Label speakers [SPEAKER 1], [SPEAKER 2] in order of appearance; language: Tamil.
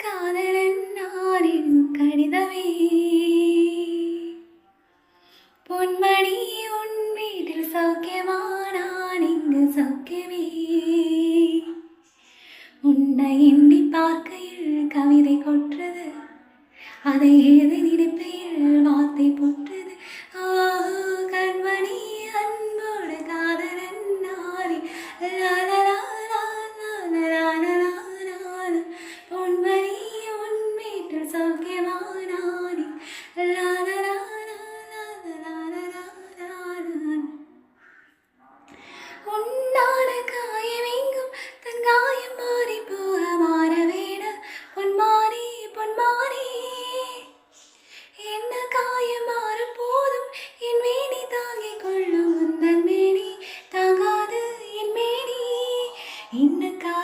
[SPEAKER 1] காதலன் நானின் கடிதமே பொன்மணி உன் வீட்டில் சௌக்கியமா நான் இங்கு சௌக்கியமே உன்னை எண்ணி பார்க்கையில் கவிதை கொற்றது அதை எழுதி நினைப்பையில் வார்த்தை போற்றது